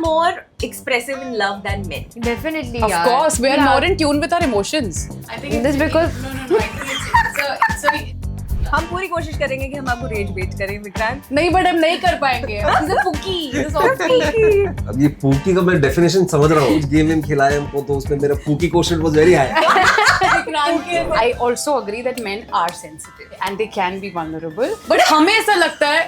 more expressive in love than men. Definitely, Of course, we are more in tune with our emotions. I think This because no. I think it's a हम पूरी कोशिश करेंगे कि हम आपको raise बेट करें विक्रांत. नहीं बट हम नहीं कर पाएंगे. He's a Pookie. He's a softie. अब ये पूकी का मैं डेफिनेशन समझ रहा हूँ. कुछ गेम में खिलाया हमको तो उसमें मेरा pookie quotient was very high. I also agree that men are sensitive and they can be vulnerable. But हमें ऐसा लगता है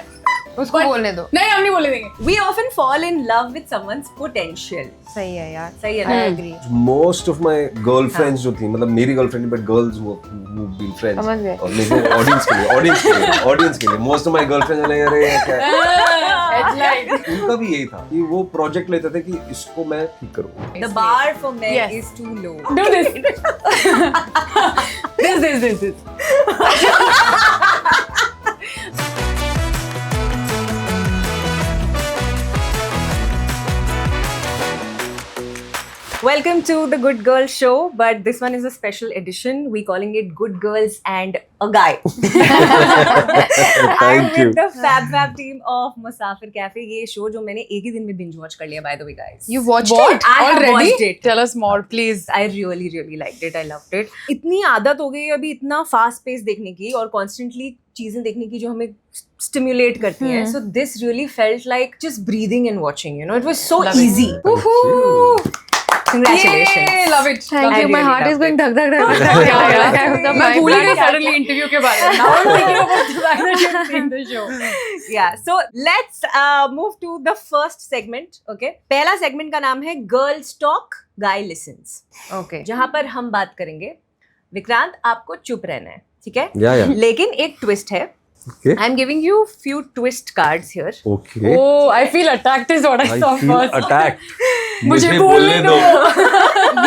उसको बोलने दो. नहीं हम नहीं बोले देंगे. We often fall in love with someone's potential. सही है यार. सही है I ना? agree. Most of my girlfriends जो थी मतलब मेरी girlfriend but girls who been friends समझ गए. और मेरे ऑडियंस के लिए मोस्ट ऑफ माय गर्लफ्रेंड्स ने अरे क्या Headline. उनका भी यही था कि वो प्रोजेक्ट लेते थे कि इसको मैं ठीक करूँ. The bar for men Yes. is too low. Do this. this. Welcome to the Good Girl Show, but this one is a special edition. We're calling it Good Girls and a Guy. I'm Thank you. with the Fab team of Musafir Cafe. ये show जो मैंने एक ही दिन में binge watch कर लिया, by the way, guys. You watched What? it? I have Already? watched it. Tell us more, please. I really liked it. I loved it. इतनी आदत हो गई है अभी इतना fast pace देखने की और constantly चीजें देखने की जो हमें stimulate करती हैं. So this really felt like just breathing and watching. You know, it was so easy. Woohoo! Congratulations. Yay, love it. Thank I you. My really heart is loved going it. dhak dhak. मैं भूल गई suddenly interview के बारे में. Now I'm thinking about the fact that you've seen the show. Yeah, so let's move to the first segment. Okay, पहला segment का नाम है Girls Talk, Guy Listens. Okay. जहाँ पर हम बात करेंगे. विक्रांत आपको चुप रहना है, ठीक है? Yeah. लेकिन एक twist है. Okay. I'm giving you few twist cards here. Okay. Oh, I feel attacked is what I saw I feel first. attacked. मुझे बोलने दो.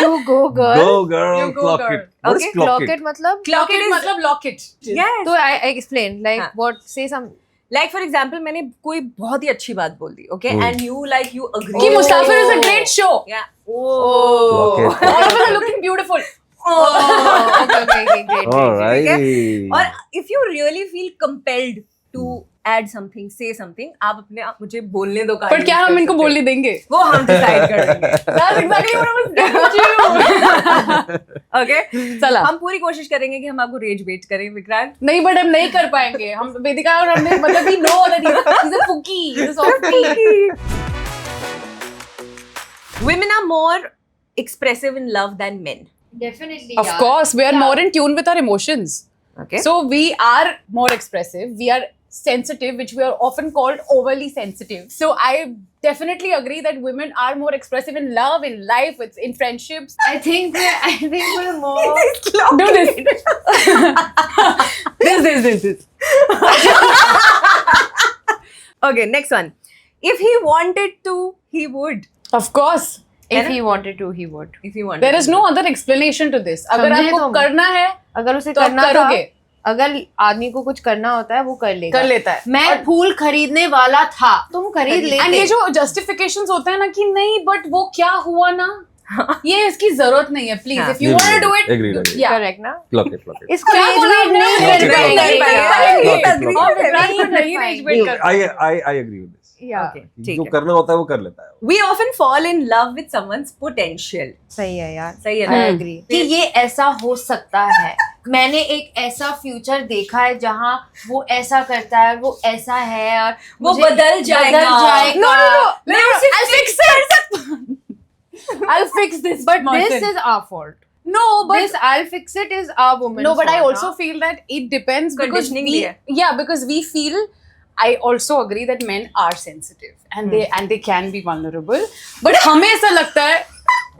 You go, girl. Go girl, You go, clock girl. it. What is Okay, clock Clock it? it मतलब. Clock it मतलब lock it. Yes. So I explain like हाँ. what say some. Like for example, मैंने कोई बहुत ही अच्छी बात बोल दी, okay? And you agree. कि मुसाफिर is a great show. Yeah. Oh. Clock it. All of us are looking beautiful. Okay, great. Alright. और if you really feel compelled to add something, say something, आप अपने आप मुझे बोलने दो. But क्या हम इनको बोलने देंगे? वो हम decide कर लेंगे. That's exactly what I was getting to. Okay? चला. हम पूरी कोशिश करेंगे कि हम आपको rage bait करें, विक्रांत. नहीं but हम नहीं कर पाएंगे. हम वेदिका और हमने मतलब we know that he's a Pookie, he's a softie. Women are more expressive in love than men. Definitely. Of course, we are more in tune with our emotions. Okay? So we are more expressive. We are sensitive, which we are often called overly sensitive. So I definitely agree that women are more expressive in love, in life, in friendships. I think we're more. Do this. this. Okay, next one. If he wanted to, he would. Of course. If he wanted to, he would. If he wanted There is to. no other explanation to this. अगर समझे आपको तुम? करना है अगर उसे तो आप करना था, करोगे. अगर आदमी को कुछ करना होता है वो कर लेगा. कर लेता है. मैं फूल खरीदने वाला था, तुम खरीद लेते. एंड ये जो justifications होता है ना कि नहीं but वो क्या हुआ ना ये इसकी जरूरत नहीं है please if you want to do it Agreed. Correct ना. Clock it. इसको क्या rage बोला bait नहीं आपने? कर नहीं पाएंगे. कर Clock it. पाएंगे. नहीं rage bait कर I agree with this. Yeah. Okay, ठीक जो है. करना होता है वो कर लेता है. We often fall in love with someone's potential. सही है यार. सही है I ना? agree. कि ये ऐसा हो सकता है. मैंने एक ऐसा फ्यूचर देखा है जहाँ वो ऐसा करता है, वो ऐसा है और वो मुझे बदल जाएगा. No, I'll fix it. I'll fix this. But Martin. this is our fault. No, but This I'll fix it is our woman. no, but I also feel that it depends because Conditioning we, भी है. yeah, because we feel. I also agree that men are sensitive and they can be vulnerable. But हमें ऐसा लगता है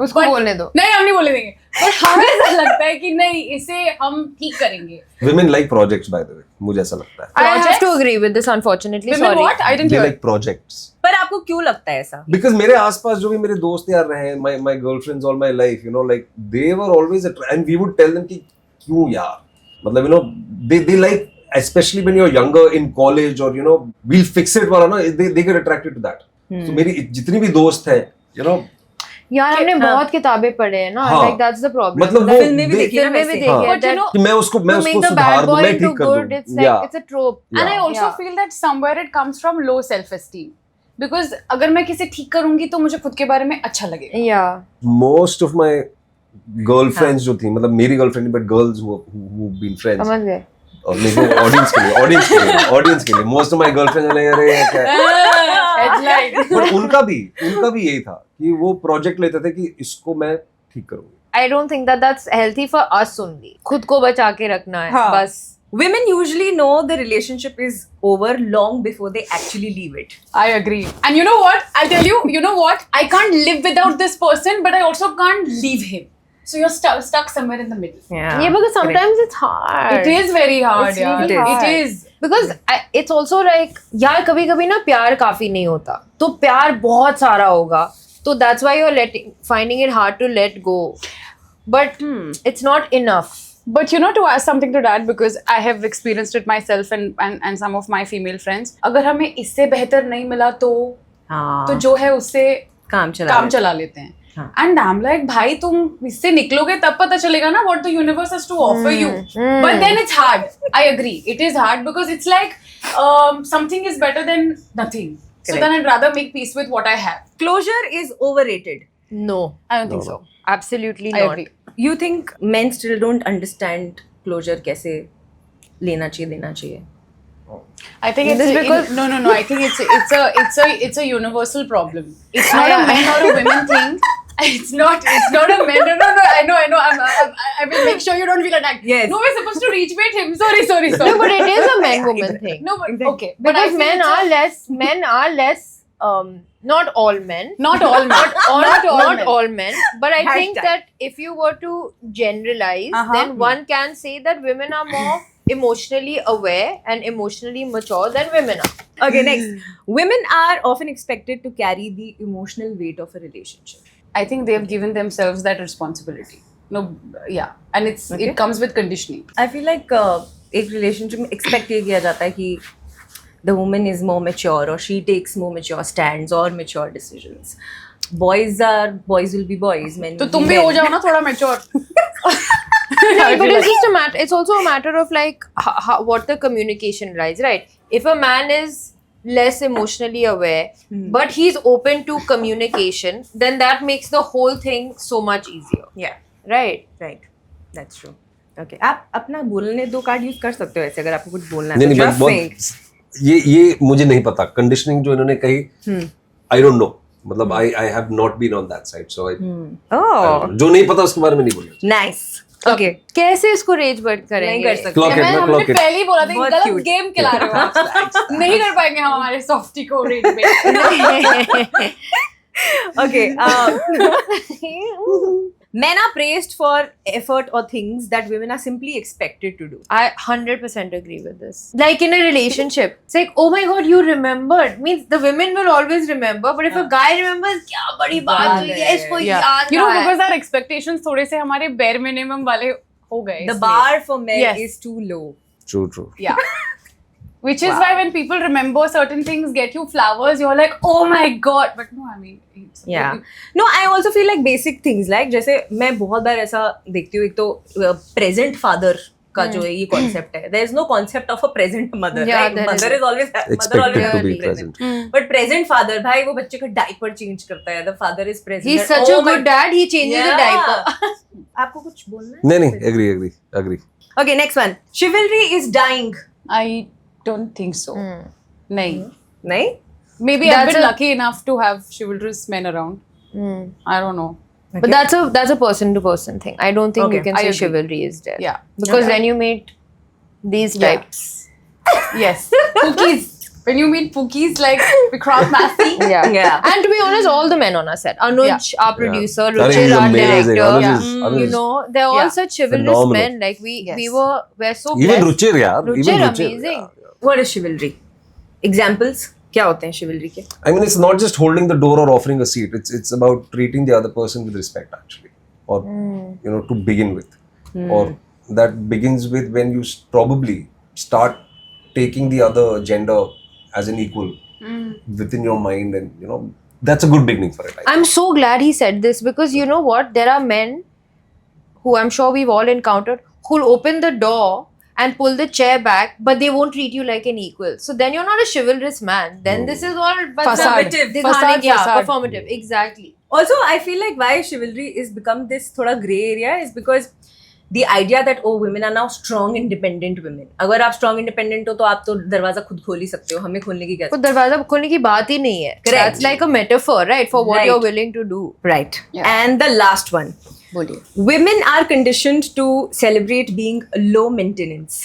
उसको बोलने दो. नहीं हम नहीं बोले देंगे. But हमें ऐसा लगता है कि नहीं इसे हम ठीक करेंगे. Women like projects, by the way. मुझे ऐसा लगता है. I have Projects? to agree with this unfortunately. Women Sorry. what? I didn't They hear. like projects. पर आपको क्यों लगता है ऐसा? Because मेरे आसपास जो भी मेरे दोस्त यार रहे हैं, my girlfriends all my life, you know, like they were always and we would tell them कि क्यों यार, मतलब you know they like, especially when you're younger in college or you know we'll fix it वाला ना, they get attracted to that. So मेरी जितनी भी दोस्त हैं, you know, यार हमने बहुत किताबें पढ़े हैं ना. हाँ. Like that's the problem. मतलब वो फिल्म में भी देखी है ना फिल्म में भी वैसे. देखी है. But you know, कि मैं उसको To make the सुधार bad दूं, boy मैं into ठीक कर good, दूं. it's like Yeah. it's a trope. and I also Yeah. feel that somewhere it comes from low self-esteem. because अगर मैं किसे ठीक करूंगी तो मुझे खुद के बारे में अच्छा लगेगा. Yeah. Most of my girlfriends जो थी, मतलब मेरी girlfriend but girls who've been friends. समझ गए. और नहीं वो audience के लिए most of my girlfriends like अरे क्या Headline. but उनका भी यही था कि वो प्रोजेक्ट लेते थे कि इसको मैं ठीक करूंगी. I don't think that that's healthy for us only. खुद को बचा के रखना है हाँ. बस. Women usually know the relationship is over long before they actually leave it. I agree. And you know what? I'll tell you, you know what? I can't live without this person, but I also can't leave him. So you're stuck somewhere in the middle. Yeah. Yeah, because sometimes it's hard. It is very hard, It's yeah. really hard. It is. Because it's also like यार कभी-कभी ना प्यार काफी नहीं होता. तो प्यार बहुत सारा होगा. तो that's why you're finding it hard to let go. But it's not enough. But you know, to add something to that, because I have experienced it myself and some of my female friends. अगर हमें इससे बेहतर नहीं मिला तो हाँ. तो जो है उससे काम चला लेते हैं. हाँ. And I'm like, भाई तुम इससे निकलोगे तब पता चलेगा ना what the universe has to offer you. But then it's hard. I agree. It is hard because it's like something is better than nothing. So Correct. then I'd rather make peace with what I have. Closure is overrated. No. I don't think so. Absolutely I not. agree. You think men still don't understand closure कैसे लेना चाहिए देना चाहिए? I think Is it's it because- no. I think it's a universal problem. It's not a men or a women thing. It's not a men. No. I know. I will make sure you don't feel attacked. Yes. No, we're supposed to reach bait him. Sorry. No, but it is a man-woman thing. No, but okay. But I Because feel men are less. Not all men. not all men. Not men. all men. But I think Hashtag. that if you were to generalize, Uh-huh. then one can say that women are more emotionally aware and emotionally mature than women are. Okay, next. Women are often expected to carry the emotional weight of a relationship. I think they have given themselves that responsibility. No, yeah, and Okay. it comes with conditioning. I feel like एक relationship में expect ये किया जाता है कि the woman is more mature or she takes more mature stands or mature decisions. Boys will be boys, men तो will तुम be भी हो men. जाओ ना थोड़ा mature. Right, but it's just a matter. It's also a matter of like what the communication lies, right? If a man is less emotionally aware, but he's open to communication, then that makes the whole thing so much easier, Yeah, right? right. That's true. Okay, आप अपना बोलने दो card use कर सकते हो ऐसे अगर आपको कुछ बोलना है. नहीं तो नहीं just बहुत saying. ये मुझे नहीं पता कंडीशनिंग जो इन्होंने कही आई डोंट नो मतलब I have not been on that side so I Oh, जो नहीं पता उसके बारे में नहीं बोलना. nice. Okay. कैसे इसको रेज बर्ड करेंगे? नहीं कर सकते. Clock it, मैं ना हमने clock it. पहले ही बोला था कि बहुत गलत cute. गेम खिला रहे हो आप. नहीं कर पाएंगे हम हमारे सॉफ्टी को रेट में. Okay. Men are praised for effort or things that women are simply expected to do. I 100% agree with this. Like in a relationship, it's like, oh my god, you remembered. Means the women will always remember, but if a guy remembers, क्या बड़ी बात हुई है, इसको याद You know, रहा है. because our expectations थोड़े से हमारे bare minimum वाले हो गए. The इसलिए. bar for men Yes. is too low. True. Yeah. Which is why when people remember certain things, get you flowers, you're like, oh my god. But no, I mean, it's Yeah. No, I also feel like basic things like जैसे मैं बहुत बार ऐसा देखती हूँ एक तो present father का जो है ये concept है. There is no concept of a present mother. Yeah, right? there Mother isn't. is always mother Expected always to be present. present. But present father भाई वो बच्चे का diaper change करता है. The father is present. He's And such a oh my- good dad, he changes the diaper. आपको कुछ बोलना है? नहीं agree. Okay, next one. Chivalry is dying. I don't think so. नहीं. नहीं? Maybe I've That's been a- lucky enough to have chivalrous men around. I don't know. But that's a person to person thing. I don't think Okay, you can I say agree. chivalry is dead. Yeah. Because Okay. then you meet these Yeah. types. Yes. Pookies. When you meet Pookies like Vikrant Massey. Yeah. Yeah. And to be honest, all the men on our set. Anuj, our producer, Anuj Ruchir, is our amazing. director. Anuj You is know, they're all Yeah. such chivalrous Phenomenal. men. Like Yes. we're so even blessed. Ruchir yaar. Ruchir, Even amazing. yeah. What is chivalry? Examples? क्या होते हैं chivalry के? I mean, it's not just holding the door or offering a seat. It's about treating the other person with respect, actually, or you know, to begin with, or that begins with when you probably start taking the other gender as an equal within your mind, and you know, that's a good beginning for it. I'm so glad he said this because you know what? There are men who I'm sure we've all encountered who'll open the door and pull the chair back, but they won't treat you like an equal. So then you're not a chivalrous man. Then this is all Facade. Dikhane, yeah, Facade. performative. Exactly. Also, I feel like why chivalry is become this thoda gray area is because the idea that women are now strong independent women. अगर आप strong independent हो तो आप तो दरवाजा खुद खोल ही सकते हो, हमें खोलने की क्या तो दरवाजा खोलने की बात ही नहीं है. Correct. That's like a metaphor, right, for what Right. you're willing to do. Right. Yeah. And the last one. बोलिए. Women are conditioned to celebrate being low maintenance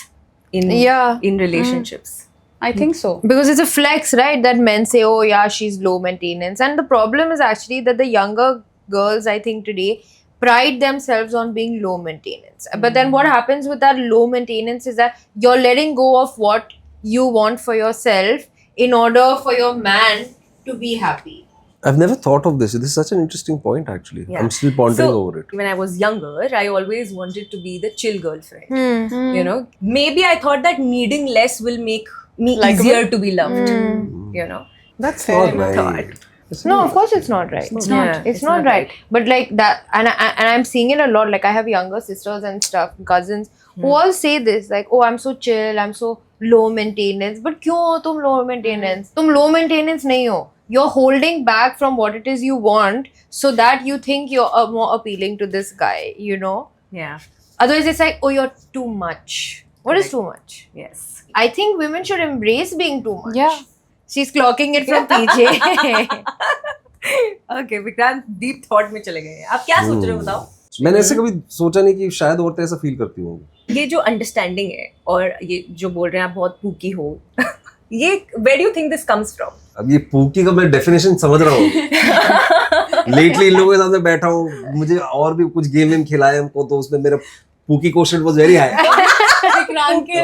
in relationships. I think so. Because it's a flex, right? That men say, oh, yeah, she's low maintenance. And the problem is actually that the younger girls, I think, today pride themselves on being low maintenance. But then what happens with that low maintenance is that you're letting go of what you want for yourself in order for your man to be happy. I've never thought of this. This is such an interesting point, actually. Yeah. I'm still pondering So, over it. when I was younger, I always wanted to be the chill girlfriend. You know, maybe I thought that needing less will make me Likeable? easier to be loved. You know, That's Not fair enough. right. No, of course it's not right. It's not. It's not right. But like that, and I'm seeing it a lot. Like I have younger sisters and stuff, cousins who all say this, like, oh, I'm so chill, I'm so low maintenance. But क्यों हो तुम low maintenance? तुम low maintenance नहीं हो. You're holding back from what it is you want so that you think you're more appealing to this guy, you know? yeah, Otherwise, it's like, oh, you're too much. What is too much? yes. I think women should embrace being too much. Yeah. She's clocking it from PJ. Okay, Vikrant deep thought में चले गए हैं. आप क्या सोच रहे हो बताओ? मैंने ऐसे कभी सोचा नहीं कि शायद औरतें ऐसा फील करती होंगी. ये जो अंडरस्टैंडिंग है और ये जो बोल रहे हैं आप बहुत पूकी हो, ये where do you think this comes from? अब ये पूकी का मैं डेफिनेशन समझ रहा हूँ. लेटली इन लोगों के साथ में बैठा हूँ, मुझे और भी कुछ गेम वेम खिलाए हमको, तो उसमें मेरा pookie question was very high. Vikrant के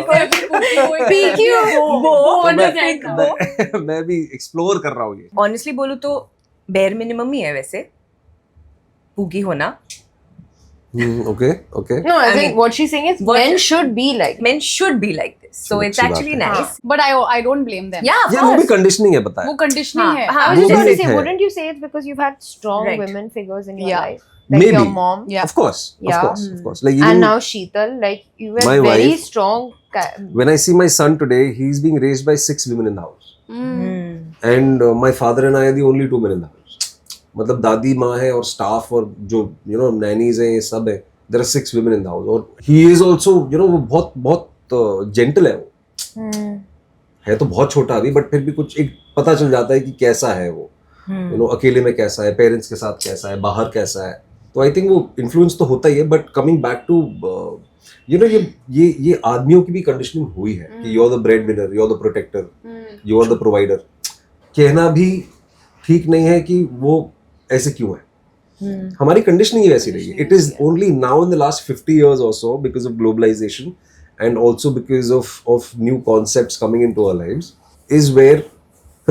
मैं भी एक्सप्लोर कर रहा हूँ ये. Honestly बोलूँ तो bare minimum ही है वैसे पूकी होना. Okay, okay. No, I I think mean, what she's saying is what- men should be like. Men should be like this, so it's अच्छी बात actually है. nice. But I don't blame them. Yeah, of Yeah, वो भी course. Conditioning है, बताया. वो conditioning है. हाँ, I was वो just भी going to एक say, है. wouldn't you say it's because you've had strong Right. women figures in your Yeah. life? Like Maybe. your mom. Yeah. Of course, Yeah. of course. Like even And now Sheetal, like you were My very wife- strong. when I see my son today, he's being raised by 6 women in the house, and my father and I are the only 2 men in the house. मतलब दादी माँ है और staff और जो nannies हैं, ये सब है. There are 6 women in the house, और he is also वो बहुत बहुत जेंटल है. वो है तो बहुत छोटा अभी, बट फिर भी कुछ एक पता चल जाता है कि कैसा है वो. अकेले में कैसा है, पेरेंट्स के साथ कैसा है, बाहर कैसा है. तो आई थिंक वो इन्फ्लुएंस तो होता ही है, बट कमिंग बैक टू ये आदमियों की भी कंडीशनिंग हुई है कि you are the breadwinner, you are the protector, you are the provider. कहना भी ठीक नहीं है कि वो ऐसे क्यों है. हमारी कंडीशनिंग ही वैसी रही है. It is only now in the last 50 years or so, because of globalization and also because of new concepts coming into our lives, is where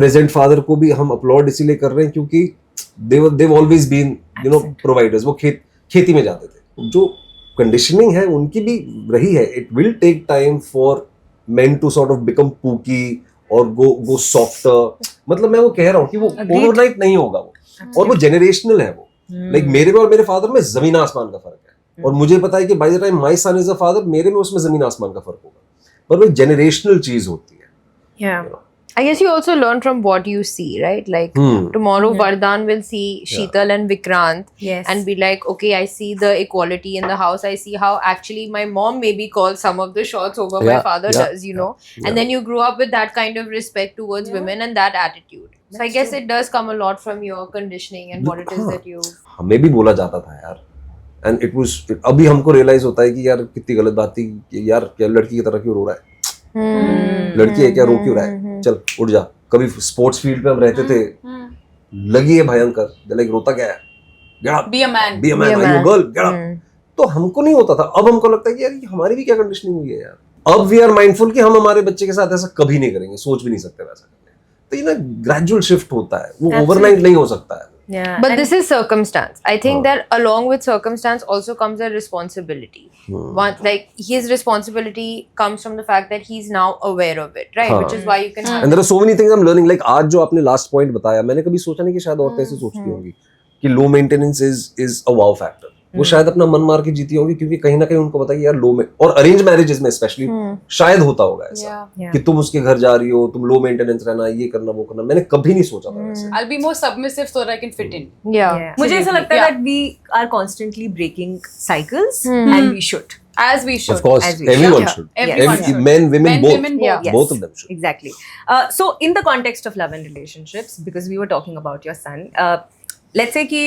present father को भी हम अपलॉड इसीलिए कर रहे हैं क्योंकि they've always been providers. वो खेती में जाते थे. जो कंडीशनिंग है उनकी भी रही है. It will take time for men to sort of become pooky or go softer. मतलब मैं वो कह रहा हूँ कि वो ओवरनाइट नहीं होगा वो, और वो जेनरेशनल है. वो लाइक मेरे में और मेरे फादर में जमीन आसमान का फर्क है, और मुझे पता है कि by the time my son is a father, मेरे में उसमें जमीन आसमान का फर्क होगा, पर वो जेनरेशनल चीज होती है. Yeah. I guess you also learn from what you see, right? Like tomorrow Vardhan will see Sheetal and Vikrant Yes. and be like, okay, I see the equality in the house. I see how actually my mom maybe calls some of the shots over my father does, you know. And then you grew up with that kind of respect towards women and that attitude. So I guess it does come a lot from your conditioning and what it is that you. हमें भी बोला जाता था यार, and it was. अभी हमको realise होता है कि यार कितनी गलत बात थी कि यार क्या लड़की की तरह क्यों रो रहा है. लड़की है क्या, रो क्यों रहा है, चल उठ जा. कभी स्पोर्ट्स फील्ड पे हम रहते थे, लगी है भयंकर, लाइक रोता क्या है, get up, Be a man. Be a man, are you girl, get up. तो हमको नहीं होता था. अब हमको लगता है कि यार ये हमारी भी क्या कंडीशनिंग हुई है यार. अब वी आर माइंडफुल कि हम हमारे बच्चे के साथ ऐसा कभी नहीं करेंगे, सोच भी नहीं सकते वैसा करने. तो ये ना ग्रेजुअल शिफ्ट होता है, वो ओवरनाइट नहीं हो सकता है. Yeah. But this is circumstance. I think that along with circumstance also comes a responsibility. One, like his responsibility comes from the fact that he's now aware of it, right? Which is why you can. And there are so many things I'm learning. Like आज जो आपने last point बताया, मैंने कभी सोचा नहीं कि शायद औरतें ऐसे सोचती होंगी कि low maintenance is a wow factor. वो शायद अपना मन मार के जीती होंगी, क्योंकि कहीं ना कहीं उनको पता है कि यार लो में, और अरेंज मैरिजेस में स्पेशली शायद होता होगा ऐसा Yeah. कि तुम उसके घर जा रही हो, तुम लो मेंटेनेंस रहना, ये करना वो करना। मैंने कभी नहीं सोचा था वैसे। I'll be more submissive so that I can fit in. Yeah. मुझे ऐसा लगता है Yeah. that we are constantly breaking cycles and we should. As we should. Of course, As we should. everyone Yeah. should. Everyone should. Men, women, Men, both. women, Yeah. both. Both of them should. Exactly. So in the context of love and relationships, because we were talking about your son, let's say कि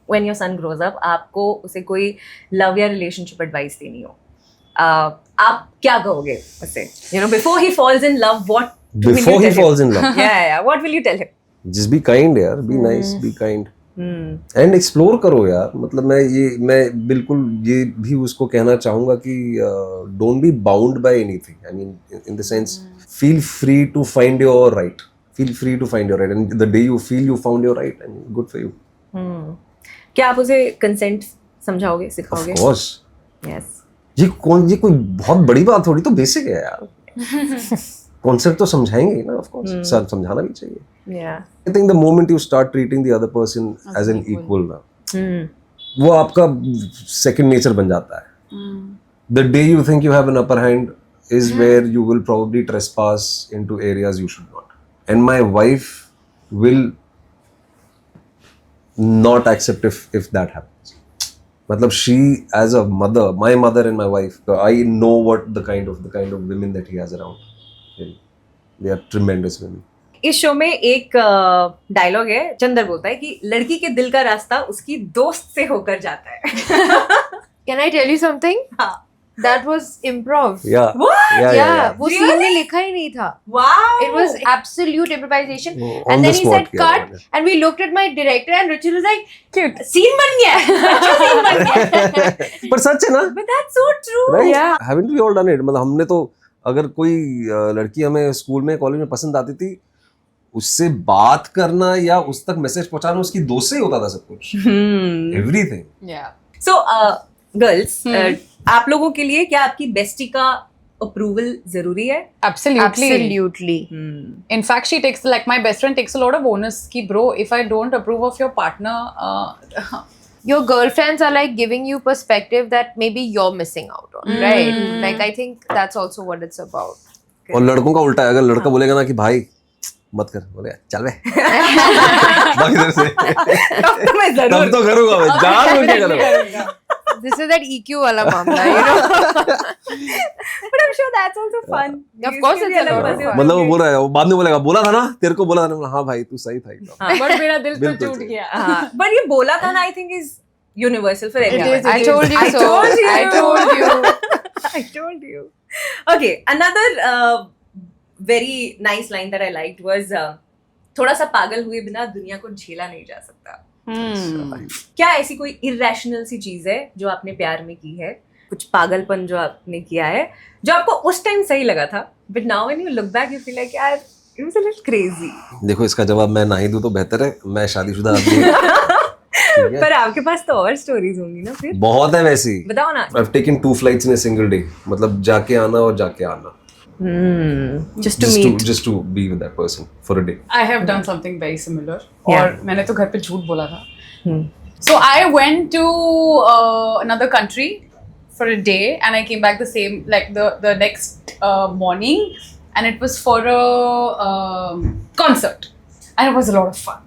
when your son grows up, आपको उसे कोई love या relationship advice देनी हो, आप क्या कहोगे उसे? You know, before he falls in love, what will Before you he tell him? falls in love, Yeah. What will you tell him? just be kind यार, be nice, be kind. And explore करो यार। मतलब मैं बिल्कुल ये भी उसको कहना चाहूंगा कि don't be bound by anything. I mean in the sense, feel free to find your right, feel free to find your right, and the day you feel you found your right, I mean good for you. क्या आप उसे consent समझाओगे, सिखाओगे? Of course, yes. ये कोई बहुत बड़ी बात थोड़ी, तो बेसिक है यार। कॉन्सेप्ट तो समझाएंगे ही ना, ऑफ कोर्स सब समझाना भी चाहिए। या I think the moment you start treating the other person as an equal ना, वो आपका सेकंड नेचर बन जाता है। The day you think you have an upper hand is where you will probably trespass into areas you should not. And my wife will not accept if that happens. Matlab, she as a mother, my mother and my wife, I know what the kind of women that he has around him. They are tremendous women. इस show में एक dialogue है, चंदर बोलता है कि लड़की के दिल का रास्ता उसकी दोस्त से होकर जाता है। Can I tell you something? हाँ। That was improv. Yeah. What? Yeah. वो Really? scene में लिखा ही नहीं था. Wow. It was absolute improvisation. Oh, on And the then he spot said किया cut, उन्होंने। and we looked at my director, and Richard was like, "Cute, scene बन गया, अच्छा scene बन गया." पर सच है ना, But that's so true. right? Yeah. Haven't we all done it? मतलब हमने तो, अगर कोई लड़की हमें स्कूल में कॉलेज में पसंद आती थी, उससे बात करना या उस तक मैसेज पहुंचाना उसकी दोस्त से ही होता था सब कुछ। एवरीथिंग। Yeah. So, girls, आप लोगों के लिए क्या आपकी बेस्टी का अप्रूवल जरूरी है? Absolutely. Absolutely. In fact, she takes, like, my best friend takes a lot of onus. Ki bro, if I don't approve of your partner, Your girlfriends are like giving you perspective that maybe you're missing out on, right? Like I think that's also what it's about. और लड़कों का उल्टा है, अगर लड़का बोलेगा ना कि भाई मत कर, बोले चल बे भाग इधर से, तब तो मैं जरूर। तब तो करूंगा मैं, जान बुझ के करूंगा। This is that EQ वाला मामला, you know. But I'm sure that's also fun. Of course it's a lot of fun. मतलब वो बोल रहा है, वो बाद में बोलेगा, बोला था ना तेरे को, बोला था ना, हाँ भाई तू सही था एकदम। but मेरा दिल तो बिल्कुल टूट सही। गया. हाँ, but ये बोला था ना, I think is universal for everyone. is, it I is. told you I so. told you. I told you. I told you. Okay, another very nice line that I liked was थोड़ा सा पागल हुए बिना दुनिया को झेला नहीं जा सकता। क्या ऐसी कोई इरेशनल सी चीज है जो आपने प्यार में की है, कुछ पागलपन जो आपने किया है जो आपको उस टाइम सही लगा था, but now when you look back you feel like यार it was a little crazy? देखो, इसका जवाब मैं ना ही दूं तो बेहतर है, मैं शादीशुदा आदमी हूं। पर आपके पास तो और स्टोरीज होंगी ना, फिर बहुत है वैसी। बताओ ना। I've taken 2 flights in a single day, मतलब जाके आना और जाके आना, just to meet. just to be with that person for a day. I have done something very similar. Yeah. और मैंने तो घर पे झूठ बोला था. So I went to another country for a day, and I came back the same, like the next morning, and it was for a concert, and it was a lot of fun.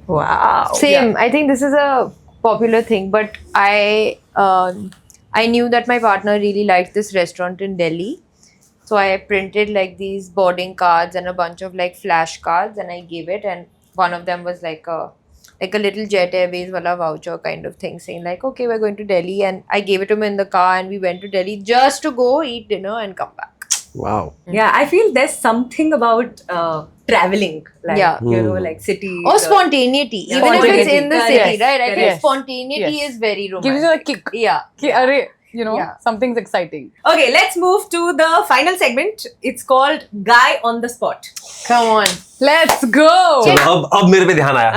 Wow. Same. I think this is a popular thing, but I knew that my partner really liked this restaurant in Delhi. So I printed like these boarding cards and a bunch of like flash cards, and I gave it, and one of them was like a little Jet Airways wala voucher kind of thing, saying like, okay, we're going to Delhi, and I gave it to him in the car, and we went to Delhi just to go eat dinner and come back. Wow. Yeah, I feel there's something about traveling, like Yeah. you know, like city Or spontaneity, Yeah. even if it's in the Spontaneity. city, right? I think Yes. spontaneity Yes. is very romantic. Gives you a kick. Yeah. Ki, arre, you know, Yeah. something's exciting. Okay, let's move to the final segment. It's called Guy on the Spot. Come on. Let's go. चलो अब मेरे पे ध्यान आया।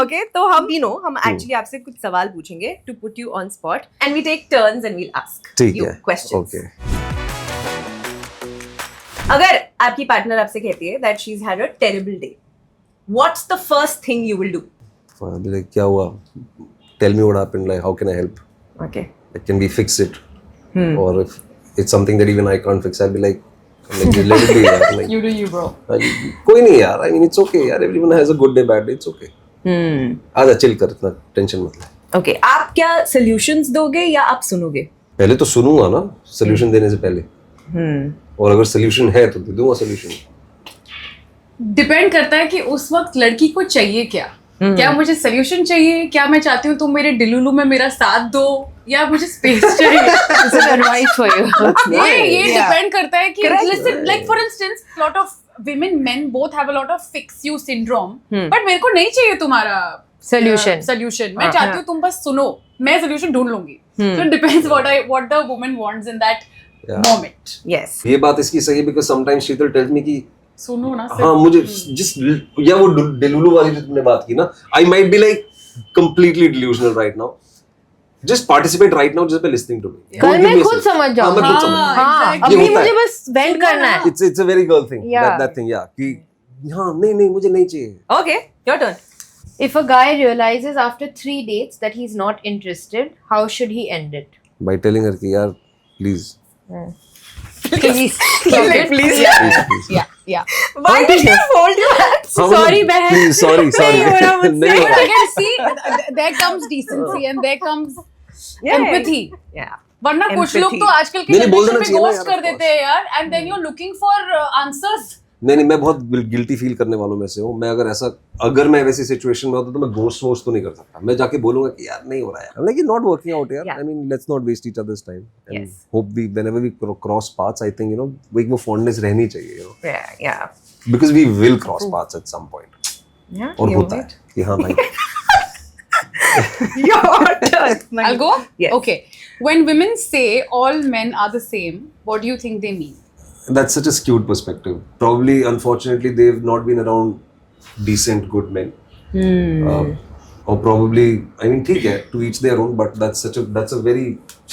Okay, तो हम actually आपसे कुछ सवाल पूछेंगे to put you on spot, and we take turns and we'll ask ठीक you है, questions. okay. अगर आपकी पार्टनर आपसे कहती है that she's had a terrible day, what's the first thing you will do? I'll be like, क्या हुआ? Tell me what happened. Like, how can I help? Okay. Like, can we fix it? Or if it's something that even I can't fix, I'll be like let it be. यार. Like, You do you, bro. कोई नहीं यार. I mean, it's okay. यार, everyone has a good day, bad day. It's okay. आजा chill कर, इतना tension मत ले. Okay. आप क्या solutions दोगे या आप सुनोगे? पहले तो सुनूंगा ना, solution देने से पहले. और अगर solution है तो दे दूंगा solution. डिपेंड करता है कि उस वक्त लड़की को चाहिए क्या. क्या मुझे सोल्यूशन चाहिए, क्या मैं चाहती हूँ तुम मेरे डिलुलू में मेरा साथ दो, या मुझे स्पेस चाहिए. This is advice for you. ये डिपेंड करता है कि listen, like for instance, lot of men both have a lot of fix you syndrome, but मेरे को नहीं चाहिए तुम्हारा solution. मैं चाहती हूँ तुम बस सुनो, मैं solution ढूंढ लूंगी. So it depends what the woman wants in that moment. Yes. ये बात इसकी सही है because sometimes Sheetal tells me कि सुनो ना. हाँ मुझे just या वो डेलुलू वाली जो तुमने बात की ना, I might be like completely delusional right now. Just participate right now just by listening to me. कल मैं खुद समझ जाऊँ. मैं खुद समझ. हाँ, ये अभी होता मुझे है. बस वेंट करना है. It's a very girl thing. Yeah. That thing, yeah. कि हाँ नहीं मुझे नहीं चाहिए. Okay. Your turn. If a guy realizes after 3 dates that he's not interested, how should he end it? By telling her कि यार please. Please. Please. Yeah. Why did you fold your hands? Sorry, बहन. Please, sorry. नहीं हो रहा मुझसे. नहीं हो But रहा. again, see, there comes decency and there comes empathy. Yeah. वरना कुछ लोग Empathy. तो आजकल के नहीं, बोल जनरेशन देना में चाहिए ना ghost यार, कर of देते हैं यार, and then you're looking for answers. नहीं मैं बहुत गिल्टी फील करने वालों में से हूँ. मैं अगर मैं वैसी सिचुएशन में होता तो मैं घोस्ट वोस्ट तो नहीं कर सकता. मैं जाके बोलूंगा कि यार नहीं हो रहा है. I'm like, not working out यार. Yeah. I mean, let's not waste each other's time. And Yes. hope whenever we cross paths, I think वो एक वो fondness रहनी चाहिए. Yeah. Because we will cross paths at some point. Yeah. और you होता wait. है कि हाँ भाई. Your turn. I'll go? Yes. Okay. When women say all men are the same, what do you think they mean? That's such a skewed perspective. Probably, unfortunately, they've not been around decent, good men. Or probably, I mean, ठीक है, to each their own. But that's a very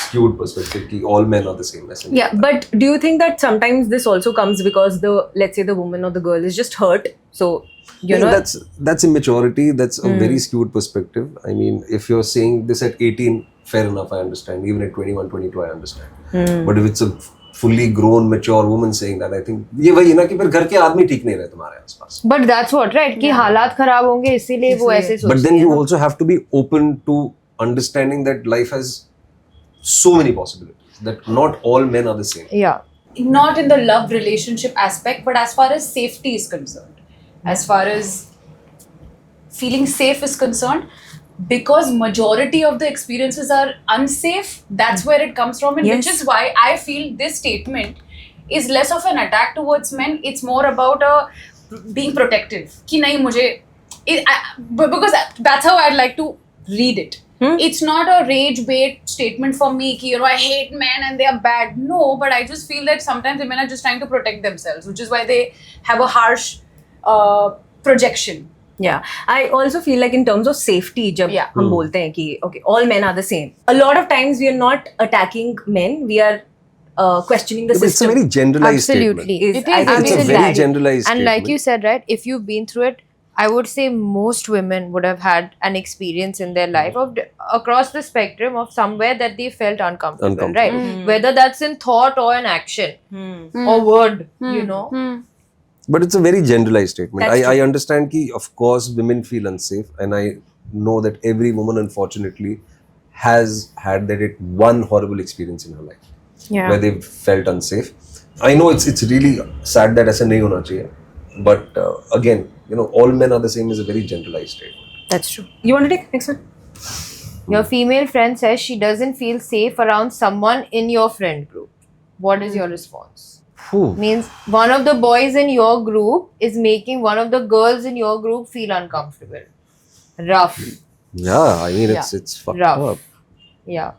skewed perspective. कि all men are the same. Essentially. Yeah, but do you think that sometimes this also comes because let's say the woman or the girl is just hurt, so you know that's immaturity. That's a very skewed perspective. I mean, if you're saying this at 18, fair enough, I understand. Even at 21, 22, I understand. But if it's a fully grown, mature woman saying that, I think ये वही है ना कि फिर घर के आदमी ठीक नहीं रहे तुम्हारे आसपास. But that's what, right? कि हालात खराब होंगे इसीलिए वो ऐसे सोचती है. But then you also have to be open to understanding that life has so many possibilities. That not all men are the same. Yeah. Not in the love relationship aspect, but as far as safety is concerned, as far as feeling safe is concerned, because majority of the experiences are unsafe, that's where it comes from, and which Yes. is why I feel this statement is less of an attack towards men. It's more about being protective. कि नहीं मुझे, because that's how I'd like to read it. It's not a rage bait statement for me कि I hate men and they are bad. No, but I just feel that sometimes women are just trying to protect themselves, which is why they have a harsh projection. Yeah, I also feel like in terms of safety, जब हम बोलते हैं कि okay, all men are the same. A lot of times we are not attacking men, we are questioning the But it's a system. very generalized Absolutely. statement. It is. I think It's a Absolutely. very generalized And like you statement. said, right, if you've been through it, I would say most women would have had an experience in their life of across the spectrum of somewhere that they felt uncomfortable, right? Whether that's in thought or in action or word, you know. But it's a very generalized statement. That's I understand कि of course women feel unsafe, and I know that every woman unfortunately has had one horrible experience in her life where they've felt unsafe. I know it's really sad that ऐसा नहीं होना चाहिए, but again, all men are the same is a very generalized statement. That's true. You want to take next one? Your female friend says she doesn't feel safe around someone in your friend group. What is your response? Means one of the boys in your group is making one of the girls in your group feel uncomfortable. Rough. Yeah, I mean it's fucked Rough. up. Yeah.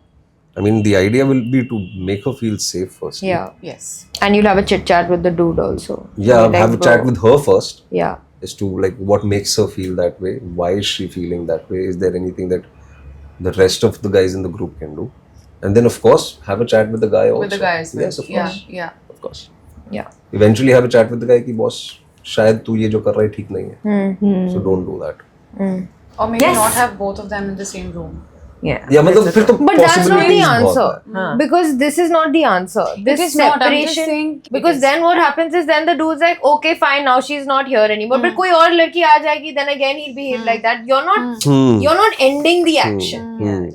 I mean the idea will be to make her feel safe first. Yeah. Yes. And you'll have a chit chat with the dude also. Yeah, Like, have a bro. chat with her first Yeah. as to like what makes her feel that way. Why is she feeling that way? Is there anything that the rest of the guys in the group can do? And then of course have a chat with the guy also. With the guys. Yes, of course. Yeah. Of course. Yeah. Eventually have a chat with the guy कि boss शायद तू ये जो कर रहा है ठीक नहीं है. So don't do that. Or maybe Yes. not have both of them in the same room. Yeah. या मतलब फिर तो But that's not the possibilities बहुत answer. है. Because this is not the answer. This is not. I'm just separation. saying it Because is. then what happens is then the dude's like, okay, fine, now she's not here anymore. But कोई और लड़की आ जाएगी, then again he'll behave like that. You're not ending the action,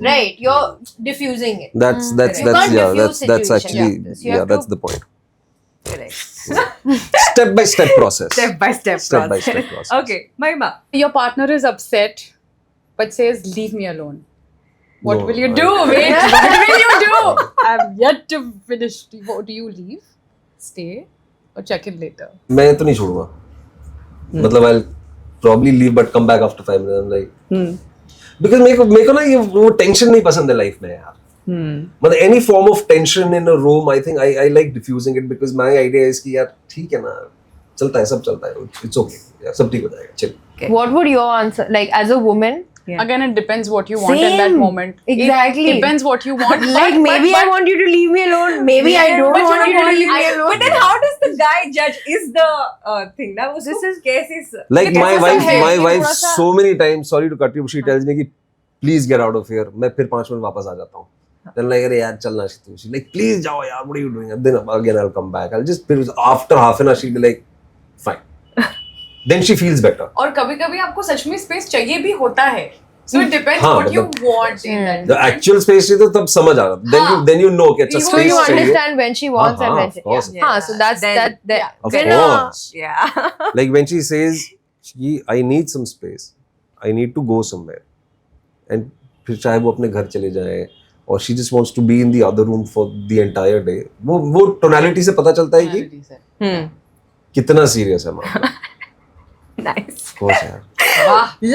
right? You're diffusing it. That's You can't yeah, diffuse that's situation actually like this. You have that's to- the point. Correct. Step by step process. Step by step Step by process. step process. Okay, Mahima. Your partner is upset, but says, "Leave me alone." What No, will you I- do? Wait, what will you do? I'm yet to finish. Do you leave, stay, or check in later? मैं तो नहीं छोड़ूंगा. मतलब I'll probably leave but come back after 5 minutes. I'm like because मेरे को ना ये वो टेंशन नहीं पसंद है लाइफ में यार. मतलब any form of tension in a room, I think I like diffusing it because my idea is कि यार ठीक है ना, चलता है, सब चलता है, it's okay, यार सब ठीक हो जाएगा, chill. What would your answer, like as a woman? Yeah. Again, it depends what you want in that Same. moment. Exactly. It depends what you want. Like maybe I want you to leave me alone. Maybe I don't but you want you know to what? leave me alone. But then how does the guy judge? Is the thing that was This so is- कैसे Like कैसे my सब wife, है? my ये wife थोड़ा सा- so many times, sorry to cut you, she tells me कि please get out of here. मैं फिर 5 मिनट वापस आ जाता हूँ. Then like अरे यार चलना तू. She's like please जाओ यार, what are you doing? Then again I'll come back. I'll just after half an hour she'll be like fine. Then she feels better. और कभी-कभी आपको सच में स्पेस चाहिए भी होता है. So it depends हाँ, what you मतलब- want in that. The actual space तो तब समझ आ रहा. Then you know कि अच्छा So So space you चाहिए. understand when she wants and हाँ, when of she. course. Yeah. So that's Then- that. Of Then, course. Yeah. Like when she says I need some space, I need to go somewhere, and फिर चाहे वो अपने घर चले जाए or she just wants to be in the other room for the entire day, वो tonality से पता चलता है कि कितना serious है मामला. Nice. Of course यार.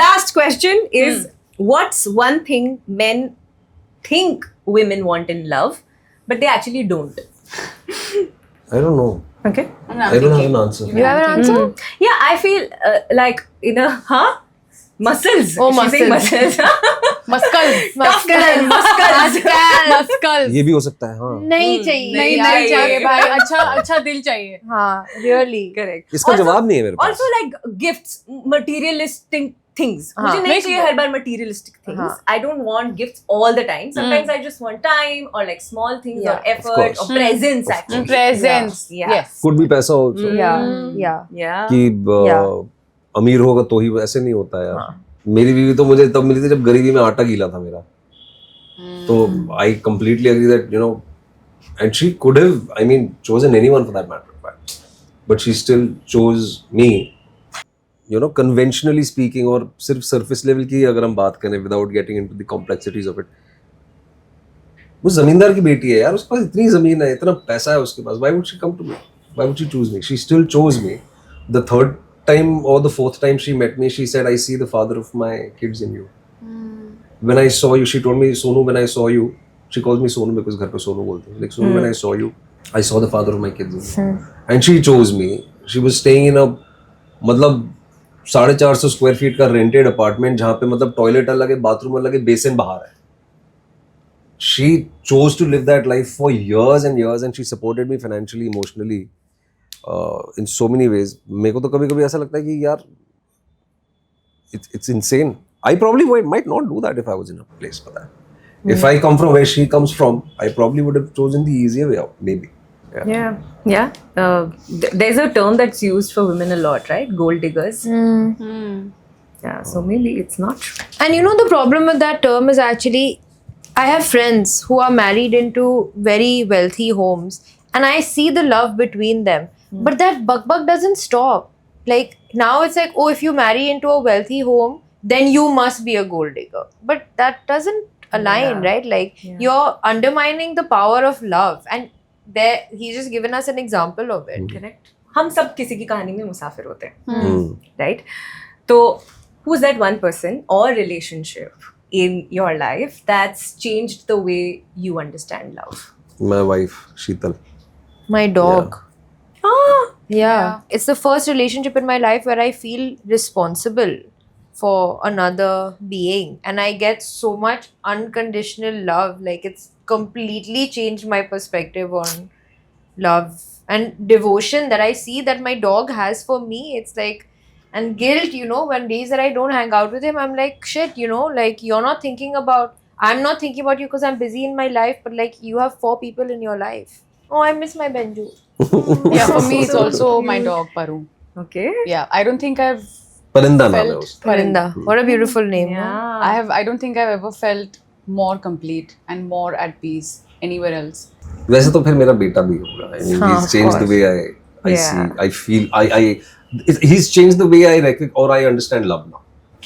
Last question is what's one thing men think women want in love, but they actually don't? I don't know. Okay. I don't have an answer. you have an answer? Yeah, I feel like in a muscles. Oh, She's saying muscles. Muscles. Muscles. Muscles. ये भी हो सकता है हाँ. नहीं चाहिए. नहीं यार, नहीं चाहिए भाई. अच्छा दिल चाहिए. हाँ, really. Correct. इसका जवाब नहीं है मेरे पास. Also like gifts, materialistic things. हाँ. मुझे नहीं चाहिए हर बार materialistic things. हाँ. I don't want gifts all the time. Sometimes I just want time or like small things Yeah. or effort course. or presence actually. Presence. Yeah. Yes. Could be पैसा also. Yeah. Yeah. कि Yeah. अमीर होगा तो ही ऐसे नहीं होता यार. हाँ. मेरी बीवी तो मुझे तब मिली थी जब गरीबी में आटा गीला था मेरा. तो I completely agree that and she could have, I mean, chosen anyone for that matter, but she still chose me. Conventionally speaking, और सिर्फ surface level की अगर हम बात करें without getting into the complexities of it, वो जमींदार की बेटी है यार, उसके पास इतनी जमीन है, इतना पैसा है उसके पास. Why would she come to me? Why would she choose me? She still chose me. The third time or the fourth time she met me, she said, I see the father of my kids in you. When I saw you, she told me, Sonu, when I saw you, she calls me Sonu because घर पे सोनू बोलते हैं. Like Sonu, when I saw you, I saw the father of my kids in you. And she chose me. She was staying in a मतलब 450 square feet का rented apartment जहाँ पे मतलब toilet अलग है, बाथरूम अलग है, बेसिन बाहर है. She chose to live that life for years and years, and she supported me financially, emotionally, in so many ways. मेरे को तो कभी-कभी ऐसा लगता है कि यार it's insane. I probably might not do that if I was in a place for that. If I come from where she comes from, I probably would have chosen the easier way out, maybe. Yeah. There's a term that's used for women a lot, right? Gold diggers. Yeah, so maybe it's not. And the problem with that term is actually, I have friends who are married into very wealthy homes, and I see the love between them. But that bug doesn't stop. Like now it's like, oh, if you marry into a wealthy home, then you must be a gold digger. But that doesn't align, right? Like you're undermining the power of love. And there, he's just given us an example of it. Correct. हम सब किसी की कहानी में मुसाफिर होते हैं, Hmm. right? So, who's that one person or relationship in your life that's changed the way you understand love? My wife, Sheetal. My dog. Ah, Yeah. It's the first relationship in my life where I feel responsible for another being, and I get so much unconditional love. Like it's completely changed my perspective on love and devotion that I see that my dog has for me. It's like, And guilt, you know, when days that I don't hang out with him, I'm like, shit, you know, like you're not thinking about, I'm not thinking about you because I'm busy in my life, but like you have 4 people in your life. Oh, I miss my Benju. Yeah, for me it's So also my cute. dog Paru. Okay. Yeah, I don't think I've परिंदा नाम है felt उसका. Parinda. What a beautiful name. no? Yeah. I don't think I've ever felt more complete and more at peace anywhere else. वैसे तो फिर मेरा बेटा भी होगा. I mean, हाँ, he's of changed the course. way I Yeah. see, I feel, he's changed the way I recognize or I understand love now.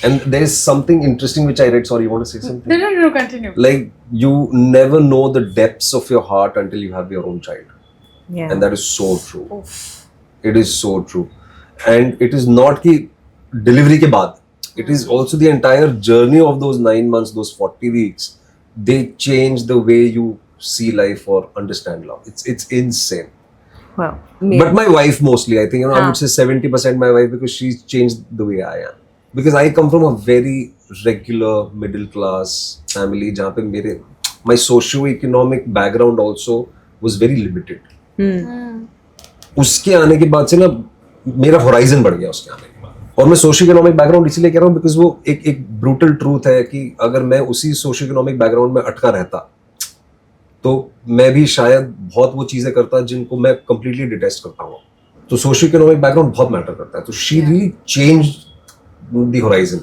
And there's something interesting which I read. Sorry, you want to say something? No, continue. Like you never know the depths of your heart until you have your own child, Yeah. and that is so true. It is so true, and it is not कि delivery के बाद. It is also the entire journey of those 9 months, those 40 weeks. They change the way you see life or understand love. It's insane. Well, But my wife mostly, I think, I would say 70% my wife because she's changed the way I am. Because I come from a very regular middle class family जहाँ पे मेरे my socio-economic background also was very limited. उसके आने के बाद से ना मेरा horizon बढ़ गया उसके आने के बाद. और मैं socio-economic background इसीलिए कह रहा हूँ because वो एक brutal truth है कि अगर मैं उसी socio-economic background में अटका रहता तो मैं भी शायद बहुत वो चीजें करता जिनको मैं completely detest करता हूँ. तो socio-economic background बहुत मैटर करता है. तो she really changed the horizon.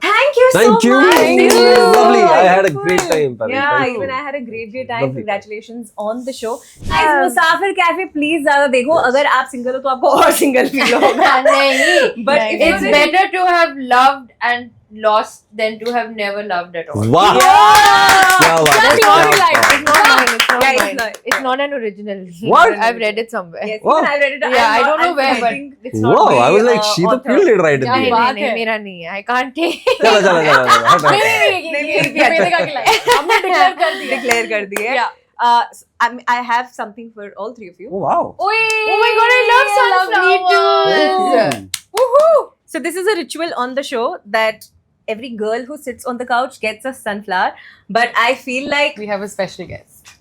Thank you so Thank you. much. This was Lovely. so I had a great wonderful. time, Parul. Yeah, Thank even you. I had a great time. Lovely. Congratulations on the show. Guys, Musafir cafe please ज्यादा देखो. अगर आप single हो तो आपको और single feel होगा. नहीं. But if It's you're better to have loved and lost than to have never loved at all. Wow. क्या बात है, That's क्या not बात है. It's not mine. It's not Yeah, it's mine. not- It's not an original. What? I've read it somewhere. Yes, Wow. even I read it. Yeah, I'm I not- don't know I'm where, but forgetting it's not Wow, my, I was like, she तो author. killed it right at the नहीं end. बात नहीं है। मेरा नहीं है. I can't take. चलो चलो चलो चलो, हट, हट. ये वेदिका के लिए हमने डिक्लेयर कर दिया. Declare कर दिए. Yeah. I have something for all 3 of you. Oh wow. Oh my god, I love sunflowers. Woohoo! So this is a ritual on the show that every girl who sits on the couch gets a sunflower. But I feel like, We have a special guest.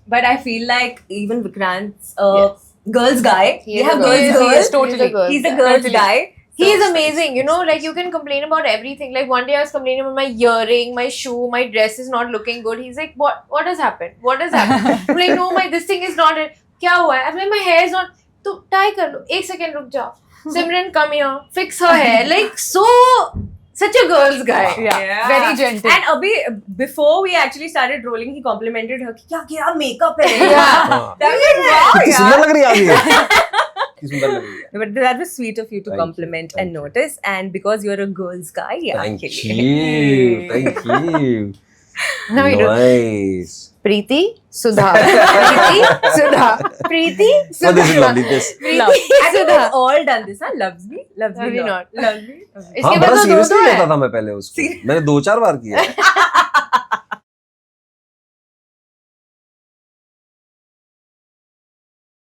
even Vikrant's Yes. girls guy. He They is have a girls girl. girl. He is totally. He's a girls Totally. guy. He is So- amazing, you know, like you can complain about everything. Like one day I was complaining about my earring, my shoe, my dress is not looking good. He's like, what has happened? What has happened? I'm like, no, this thing is not it. क्या हुआ है? I'm like, my hair is not. तो tie कर लो. 1 second रुक जाओ. Simran, come here. Fix her hair. Like such a girl's guy. Yeah. Very gentle. And Abhi, before we actually started rolling, he complimented her. कि क्या क्या makeup है? Yeah. हाँ. That was like, wow, कितनी यार. सुंदर लग रही है आज ये. कितनी सुंदर लग रही है. But that was sweet of you to Thank you. compliment Thank and you. notice. And because you're a girl's guy, yeah. Thank के you. लिए. Thank you. No, you don't. Nice. Preeti, Sudha. Preeti, Sudha. Preeti, Oh, Sudha. this is lovely. This. Preeti, I think Sudha. we've all done this, huh? Loves me, Have you not? loves me. इसके हाँ बाद बड़ा तो seriously दोनों लेता है. था मैं पहले उसको. मैंने 2-4 बार किया है.